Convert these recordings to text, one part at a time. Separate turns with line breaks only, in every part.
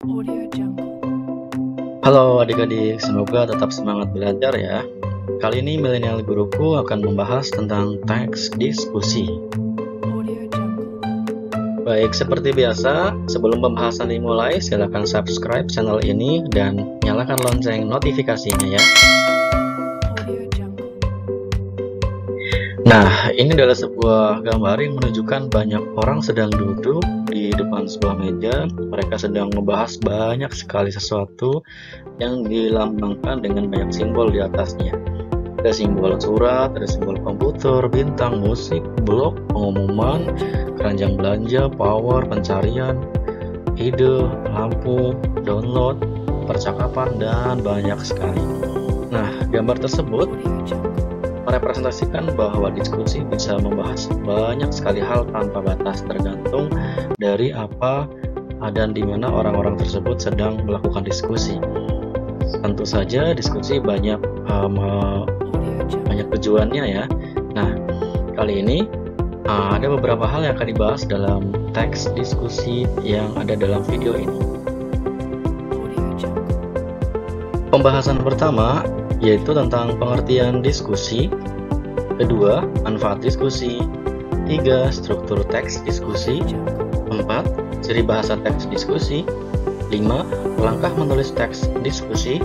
Audio Jungle.
Halo adik-adik, semoga tetap semangat belajar ya. Kali ini milenial guruku akan membahas tentang teks diskusi.
Audio Jungle.
Baik, seperti biasa, sebelum pembahasan dimulai, silakan subscribe channel ini dan nyalakan lonceng notifikasinya ya.
Audio Jungle.
Nah, ini adalah sebuah gambar yang menunjukkan banyak orang sedang duduk di depan sebuah meja. Mereka sedang membahas banyak sekali sesuatu yang dilambangkan dengan banyak simbol di atasnya. Ada simbol surat, ada simbol komputer, bintang, musik, blog, pengumuman, keranjang belanja, power, pencarian, ide, lampu, download, percakapan, dan banyak sekali. Nah, gambar tersebut
Audio Jungle.
merepresentasikan bahwa diskusi bisa membahas banyak sekali hal tanpa batas, tergantung dari apa dan di mana orang-orang tersebut sedang melakukan diskusi. Tentu saja diskusi banyak tujuannya ya. Nah, kali ini ada beberapa hal yang akan dibahas dalam teks diskusi yang ada dalam video ini.
Audio Jungle.
Pembahasan pertama yaitu tentang pengertian diskusi, kedua, manfaat diskusi, 3, struktur teks diskusi, 4, ciri bahasa teks diskusi, 5, langkah menulis teks diskusi,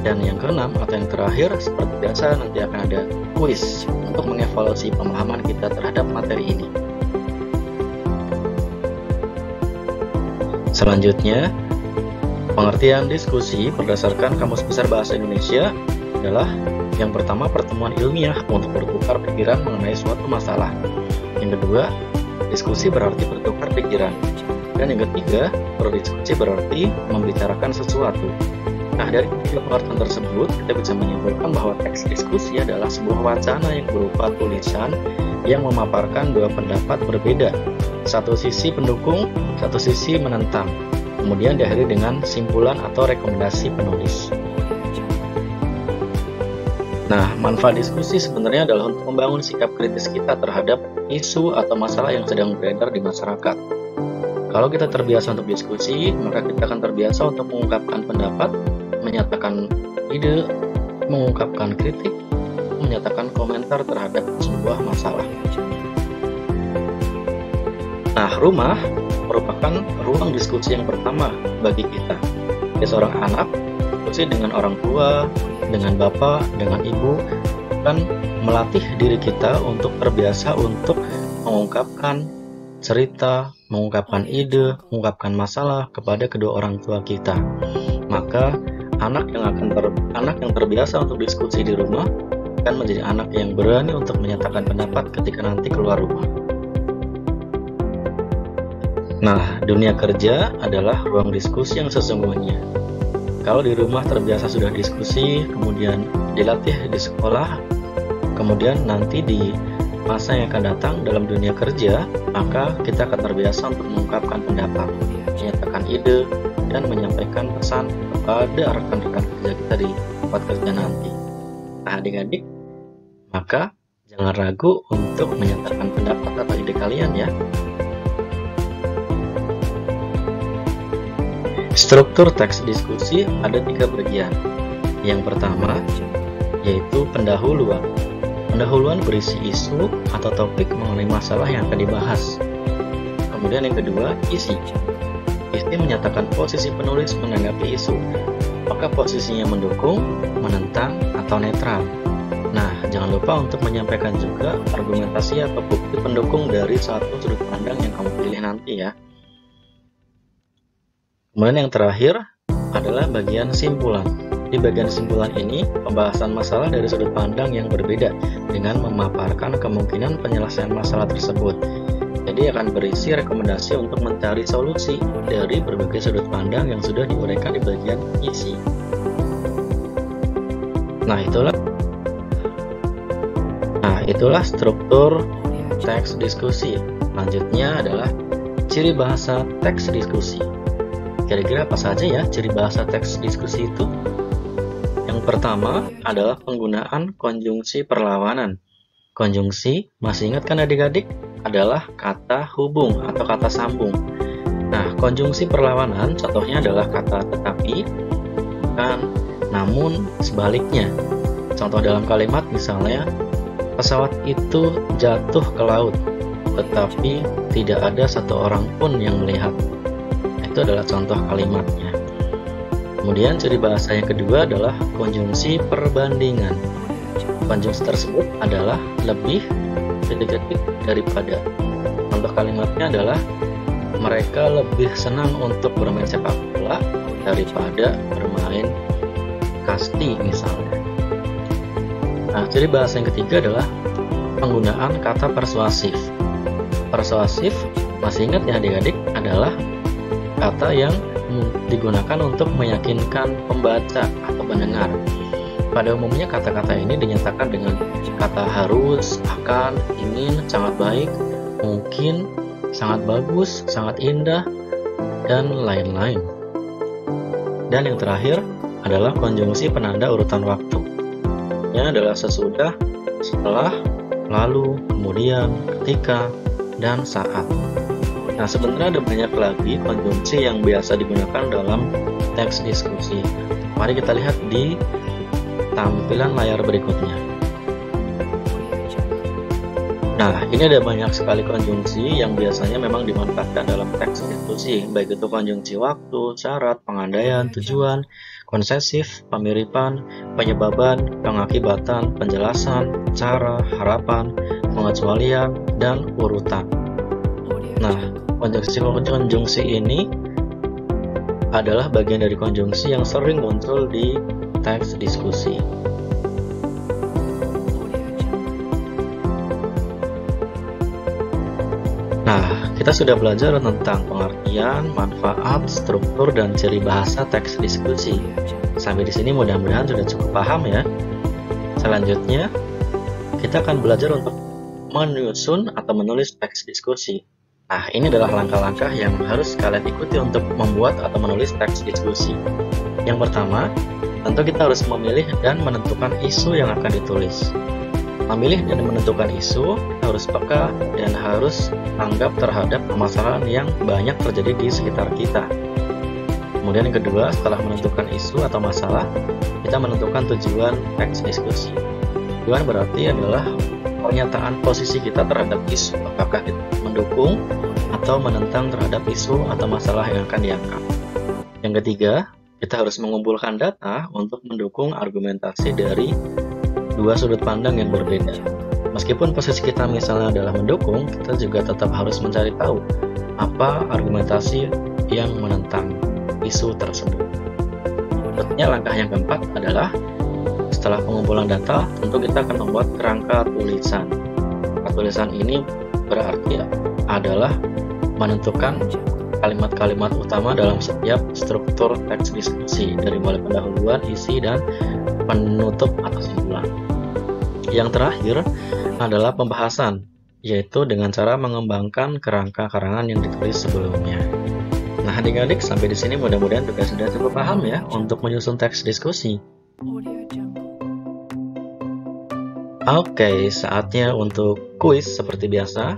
dan yang keenam atau yang terakhir, seperti biasa nanti akan ada kuis untuk mengevaluasi pemahaman kita terhadap materi ini. Selanjutnya, pengertian diskusi berdasarkan Kamus Besar Bahasa Indonesia adalah yang pertama, pertemuan ilmiah untuk bertukar pikiran mengenai suatu masalah. Yang kedua, diskusi berarti bertukar pikiran. Dan yang ketiga, berdiskusi berarti membicarakan sesuatu. Nah, dari tiga pengertian tersebut, kita bisa menyimpulkan bahwa teks diskusi adalah sebuah wacana yang berupa tulisan yang memaparkan dua pendapat berbeda. Satu sisi pendukung, satu sisi menentang. Kemudian diakhiri dengan simpulan atau rekomendasi penulis. Nah, manfaat diskusi sebenarnya adalah untuk membangun sikap kritis kita terhadap isu atau masalah yang sedang beredar di masyarakat. Kalau kita terbiasa untuk diskusi, maka kita akan terbiasa untuk mengungkapkan pendapat, menyatakan ide, mengungkapkan kritik, menyatakan komentar terhadap sebuah masalah. Nah, rumah merupakan ruang diskusi yang pertama bagi kita. Sebagai seorang anak, diskusi dengan orang tua, dengan bapak, dengan ibu, akan melatih diri kita untuk terbiasa untuk mengungkapkan cerita, mengungkapkan ide, mengungkapkan masalah kepada kedua orang tua kita. Maka anak yang terbiasa untuk diskusi di rumah akan menjadi anak yang berani untuk menyatakan pendapat ketika nanti keluar rumah. Nah, dunia kerja adalah ruang diskusi yang sesungguhnya. Kalau di rumah terbiasa sudah diskusi, kemudian dilatih di sekolah, kemudian nanti di masa yang akan datang dalam dunia kerja, maka kita akan terbiasa untuk mengungkapkan pendapat, menyatakan ide, dan menyampaikan pesan kepada rekan-rekan kerja kita di tempat kerja nanti. Nah, adik-adik, maka jangan ragu untuk menyatakan pendapat atau ide kalian ya. Struktur teks diskusi ada 3 bagian. Yang pertama yaitu pendahuluan. Pendahuluan berisi isu atau topik mengenai masalah yang akan dibahas. Kemudian yang kedua, isi. Isi menyatakan posisi penulis menanggapi isu. Apakah posisinya mendukung, menentang, atau netral. Nah, jangan lupa untuk menyampaikan juga argumentasi atau bukti pendukung dari satu sudut pandang yang kamu pilih nanti ya. Kemudian yang terakhir adalah bagian simpulan. Di bagian simpulan ini, pembahasan masalah dari sudut pandang yang berbeda dengan memaparkan kemungkinan penyelesaian masalah tersebut. Jadi akan berisi rekomendasi untuk mencari solusi dari berbagai sudut pandang yang sudah diuraikan di bagian isi. Nah, itulah struktur teks diskusi. Selanjutnya adalah ciri bahasa teks diskusi. Kira-kira apa saja ya ciri bahasa teks diskusi itu? Yang pertama adalah penggunaan konjungsi perlawanan. Konjungsi, masih ingat kan adik-adik? Adalah kata hubung atau kata sambung. Nah, konjungsi perlawanan contohnya adalah kata tetapi, kan, namun, sebaliknya. Contoh dalam kalimat misalnya, pesawat itu jatuh ke laut, tetapi tidak ada satu orang pun yang melihat. Itu adalah contoh kalimatnya. Kemudian ciri bahasa yang kedua adalah konjungsi perbandingan. Konjungsi tersebut adalah lebih titik-titik daripada. Contoh kalimatnya adalah mereka lebih senang untuk bermain sepak bola daripada bermain kasti misalnya. Nah, ciri bahasa yang ketiga adalah penggunaan kata persuasif. Persuasif, masih ingat ya adik-adik, adalah kata yang digunakan untuk meyakinkan pembaca atau pendengar. Pada umumnya kata-kata ini dinyatakan dengan kata harus, akan, ingin, sangat baik, mungkin, sangat bagus, sangat indah, dan lain-lain. Dan yang terakhir adalah konjungsi penanda urutan waktu. Ini adalah sesudah, setelah, lalu, kemudian, ketika, dan saat. Nah, sebenarnya ada banyak lagi konjungsi yang biasa digunakan dalam teks diskusi. Mari kita lihat di tampilan layar berikutnya. Nah, ini ada banyak sekali konjungsi yang biasanya memang dimanfaatkan dalam teks diskusi, baik itu konjungsi waktu, syarat, pengandaian, tujuan, konsesif, pemiripan, penyebaban, pengakibatan, penjelasan, cara, harapan, pengecualian, dan urutan. Nah, konjungsi ini adalah bagian dari konjungsi yang sering muncul di teks diskusi. Nah, kita sudah belajar tentang pengertian, manfaat, struktur, dan ciri bahasa teks diskusi. Sampai di sini mudah-mudahan sudah cukup paham ya. Selanjutnya, kita akan belajar untuk menyusun atau menulis teks diskusi. Nah, ini adalah langkah-langkah yang harus kalian ikuti untuk membuat atau menulis teks diskusi. Yang pertama, tentu kita harus memilih dan menentukan isu yang akan ditulis. Memilih dan menentukan isu, harus peka dan harus tanggap terhadap permasalahan yang banyak terjadi di sekitar kita. Kemudian yang kedua, setelah menentukan isu atau masalah, kita menentukan tujuan teks diskusi. Tujuan berarti adalah pernyataan posisi kita terhadap isu, apakah kita mendukung atau menentang terhadap isu atau masalah yang akan diangkat. Yang ketiga, kita harus mengumpulkan data untuk mendukung argumentasi dari dua sudut pandang yang berbeda. Meskipun posisi kita misalnya adalah mendukung, kita juga tetap harus mencari tahu apa argumentasi yang menentang isu tersebut. Berikutnya langkah yang keempat adalah setelah pengumpulan data, tentu kita akan membuat kerangka tulisan. Kerangka tulisan ini berarti adalah menentukan kalimat-kalimat utama dalam setiap struktur teks diskusi, dari mulai pendahuluan, isi, dan penutup atau simpulan. Yang terakhir adalah pembahasan, yaitu dengan cara mengembangkan kerangka karangan yang ditulis sebelumnya. Nah, adik-adik, sampai di sini mudah-mudahan juga sudah cukup paham ya untuk menyusun teks diskusi. Oke, saatnya untuk kuis seperti biasa.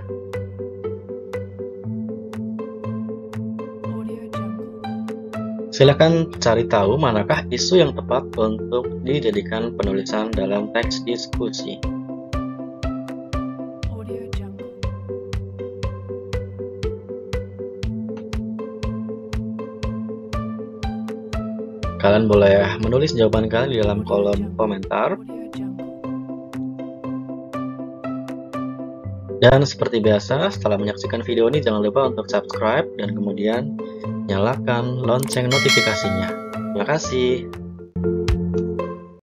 Silakan cari tahu manakah isu yang tepat untuk dijadikan penulisan dalam teks diskusi. Kalian boleh menulis jawaban kalian di dalam kolom komentar. Dan seperti biasa, setelah menyaksikan video ini jangan lupa untuk subscribe dan kemudian nyalakan lonceng notifikasinya. Terima kasih.